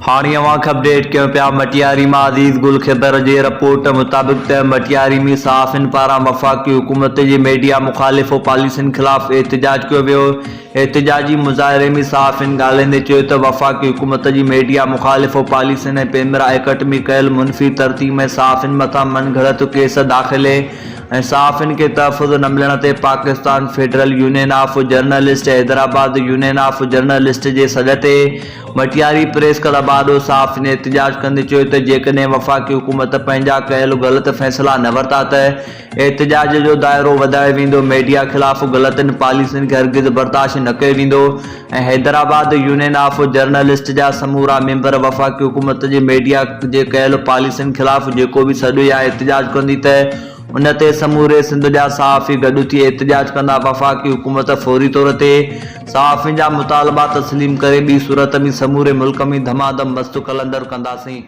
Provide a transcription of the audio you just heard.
हाणे अवांखे अपडेट कयूं पिया मटियारी मां अज़ीज़ गुल ख़िदर जे रिपोर्ट मुताबिक़ त मटियारी में सहाफ़ियुनि पारां वफ़ाक़ी हुकूमत जी मीडिया मुख़ालिफ़ पॉलिसियुनि ख़िलाफ़ एहतिजाज कयो वियो। एहतिजाजी मुज़ाहिरे में सहाफ़ियुनि ॻाल्हाईंदे चयो त वफ़ाक़ी हुकूमत जी मीडिया मुख़ालिफ़ पॉलिसियुनि ऐं पेमरा एक्ट में कयल मुनफ़ी तरतीब में सहाफ़ियुनि मथां मनगढ़ंत केस दाख़िल ऐं सहाफ़ियुनि खे तहफ़्फ़ुज़ न मिलण ते Pakistan federal union of journalist Hyderabad union of journalist जे सॾ ते मटियारी प्रेस क्लब आॾो सहाफ़ियुनि एहतिजाज कंदे चयो त जेकॾहिं वफ़ाक़ी हुकूमत पंहिंजा कयल ग़लति फ़ैसिला न वरिता त एहतिजाज जो दाइरो वधायो वेंदो, मीडिया ख़िलाफ़ ग़लतियुनि पॉलिसियुनि खे हरगिज़ बर्दाश्त न कयो वेंदो ऐं हैदराबाद यूनियन ऑफ जर्नलिस्ट जा समूरा मेंबर वफ़ाक़ी हुकूमत जे मीडिया जे कयल पॉलिसियुनि ख़िलाफ़ जेको बि सॾु या एहतिजाज कंदी त उन ते समूरे सिंध जा सहाफ़ी गॾु थी एहतिजाज कंदा। वफ़ाक़ी हुकूमत फौरी तौर ते सहाफ़ियुनि जा मुतालबा तस्लीम करे ॿी सूरत में समूरे मुल्क में धमाधम मस्तु कलंदर कंदासीं।